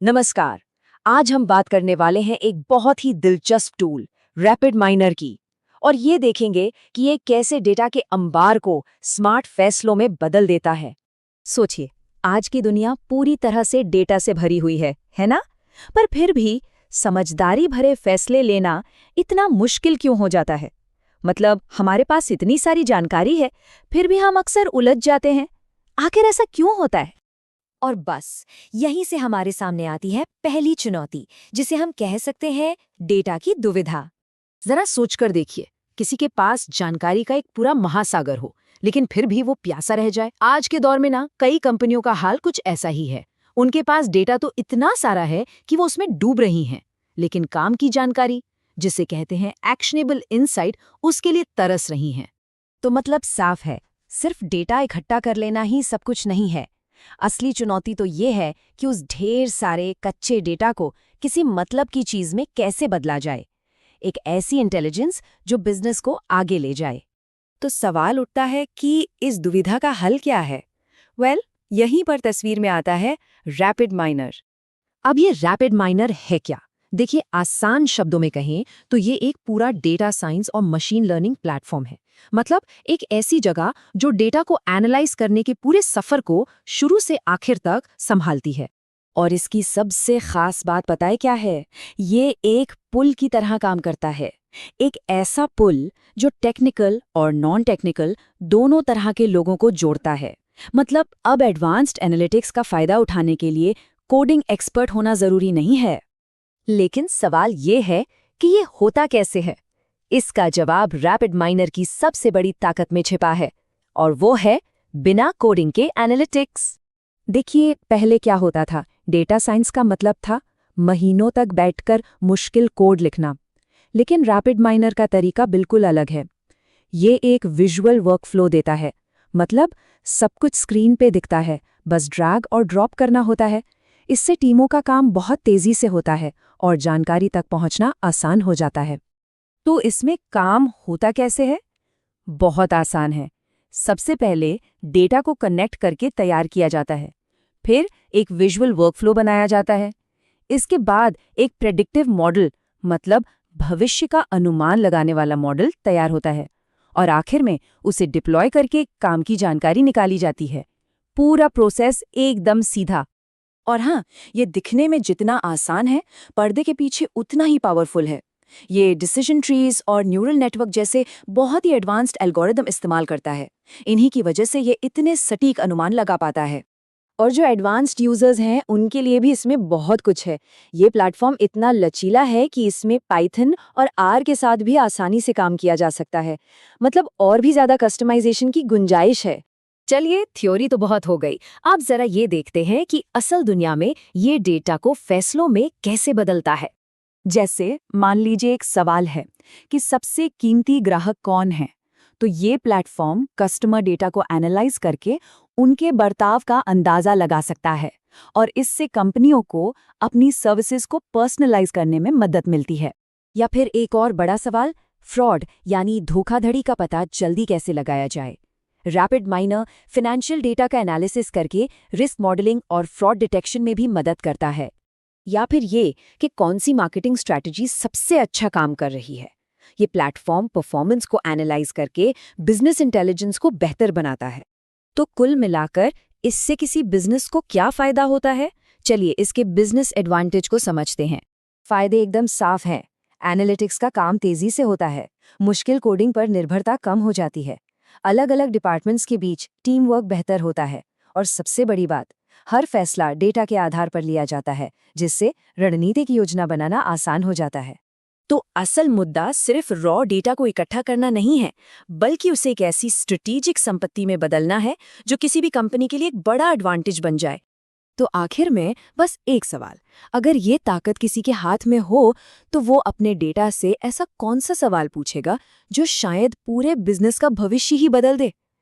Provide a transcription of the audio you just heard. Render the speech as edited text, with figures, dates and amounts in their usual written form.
नमस्कार। आज हम बात करने वाले हैं एक बहुत ही दिलचस्प टूल रैपिड माइनर की। और ये देखेंगे कि ये कैसे डेटा के अंबार को स्मार्ट फैसलों में बदल देता है। सोचिए, आज की दुनिया पूरी तरह से डेटा से भरी हुई है ना? पर फिर भी समझदारी भरे फैसले लेना इतना मुश्किल क्यों हो जाता है? मतलब हमारे पास इतनी सारी जानकारी है, फिर भी हम अक्सर उलझ जाते हैं। आखिर ऐसा क्यों होता है? और बस यहीं से हमारे सामने आती है पहली चुनौती, जिसे हम कह सकते हैं डेटा की दुविधा। जरा सोचकर देखिए, किसी के पास जानकारी का एक पूरा महासागर हो, लेकिन फिर भी वो प्यासा रह जाए। आज के दौर में ना कई कंपनियों का हाल कुछ ऐसा ही है। उनके पास डेटा तो इतना सारा है कि वो उसमें डूब रही हैं, लेकिन काम की जानकारी, जिसे कहते हैं एक्शनेबल इनसाइट, उसके लिए तरस रही हैं। तो मतलब साफ है, सिर्फ डेटा इकट्ठा कर लेना ही सब कुछ नहीं है। असली चुनौती तो ये है कि उस ढेर सारे कच्चे डेटा को किसी मतलब की चीज में कैसे बदला जाए, एक ऐसी इंटेलिजेंस जो बिजनेस को आगे ले जाए। तो सवाल उठता है कि इस दुविधा का हल क्या है? यहीं पर तस्वीर में आता है रैपिड माइनर। अब ये रैपिड माइनर है क्या? देखिए, आसान शब्दों में कहें तो ये एक पूरा डेटा साइंस और मशीन लर्निंग प्लेटफॉर्म है। मतलब एक ऐसी जगह जो डेटा को एनालाइज करने के पूरे सफर को शुरू से आखिर तक संभालती है। और इसकी सबसे खास बात पता है क्या है? ये एक पुल की तरह काम करता है। एक ऐसा पुल जो टेक्निकल और नॉन टेक्निकल दोनों तरह के लोगों को जोड़ता है। मतलब अब एडवांस्ड एनालिटिक्स का फायदा उठाने के लिए कोडिंग एक्सपर्ट होना जरूरी नहीं है। लेकिन सवाल ये है कि ये होता कैसे है? इसका जवाब रैपिड माइनर की सबसे बड़ी ताकत में छिपा है, और वो है बिना कोडिंग के एनालिटिक्स। देखिए, पहले क्या होता था? डेटा साइंस का मतलब था महीनों तक बैठकर मुश्किल कोड लिखना। लेकिन रैपिड माइनर का तरीका बिल्कुल अलग है। ये एक विजुअल वर्कफ्लो देता है। मतलब सब कुछ स्क्रीन पे दिखता है, बस ड्रैग और ड्रॉप करना होता है। इससे टीमों का काम बहुत तेजी से होता है और जानकारी तक पहुंचना आसान हो जाता है। तो इसमें काम होता कैसे है? बहुत आसान है। सबसे पहले डेटा को कनेक्ट करके तैयार किया जाता है। फिर एक विजुअल वर्कफ्लो बनाया जाता है। इसके बाद एक प्रेडिक्टिव मॉडल, मतलब भविष्य का अनुमान लगाने वाला मॉडल तैयार होता है। और आखिर में उसे डिप्लॉय करके काम की जानकारी निकाली जाती है। पूरा प्रोसेस एकदम सीधा। और हाँ, ये दिखने में जितना आसान है, पर्दे के पीछे उतना ही पावरफुल है। ये डिसीजन ट्रीज और न्यूरल नेटवर्क जैसे बहुत ही एडवांस्ड एल्गोरिदम इस्तेमाल करता है। इन्हीं की वजह से ये इतने सटीक अनुमान लगा पाता है। और जो एडवांस्ड यूजर्स हैं, उनके लिए भी इसमें बहुत कुछ है। ये प्लेटफॉर्म इतना लचीला है कि इसमें पाइथन और आर के साथ भी आसानी से काम किया जा सकता है। मतलब और भी ज्यादा कस्टमाइजेशन की गुंजाइश है। चलिए, थ्योरी तो बहुत हो गई। अब जरा ये देखते हैं कि असल दुनिया में ये डेटा को फैसलों में कैसे बदलता है। जैसे मान लीजिए एक सवाल है कि सबसे कीमती ग्राहक कौन है, तो ये प्लेटफॉर्म कस्टमर डेटा को एनालाइज करके उनके बर्ताव का अंदाजा लगा सकता है। और इससे कंपनियों को अपनी सर्विसेज को पर्सनलाइज करने में मदद मिलती है। या फिर एक और बड़ा सवाल, फ्रॉड यानी धोखाधड़ी का पता जल्दी कैसे लगाया जाए। रैपिड माइनर फाइनेंशियल डेटा का एनालिसिस करके रिस्क मॉडलिंग और फ्रॉड डिटेक्शन में भी मदद करता है। या फिर ये कि कौन सी मार्केटिंग स्ट्रैटेजी सबसे अच्छा काम कर रही है। ये प्लेटफॉर्म परफॉर्मेंस को एनालाइज करके बिजनेस इंटेलिजेंस को बेहतर बनाता है। तो कुल मिलाकर इससे किसी बिजनेस को क्या फायदा होता है? चलिए इसके बिजनेस एडवांटेज को समझते हैं। फायदे एकदम साफ हैं। एनालिटिक्स का काम तेजी से होता है, मुश्किल कोडिंग पर निर्भरता कम हो जाती है, अलग अलग डिपार्टमेंट्स के बीच टीम वर्क बेहतर होता है, और सबसे बड़ी बात, हर फैसला डेटा के आधार पर लिया जाता है, जिससे रणनीतिक योजना बनाना आसान हो जाता है। तो असल मुद्दा सिर्फ रॉ डेटा को इकट्ठा करना नहीं है, बल्कि उसे एक ऐसी स्ट्रेटेजिक संपत्ति में बदलना है जो किसी भी कंपनी के लिए एक बड़ा एडवांटेज बन जाए। तो आखिर में बस एक सवाल, अगर ये ताकत किसी के हाथ में हो, तो वो अपने डेटा से ऐसा कौन सा सवाल पूछेगा जो शायद पूरे बिजनेस का भविष्य ही बदल दे?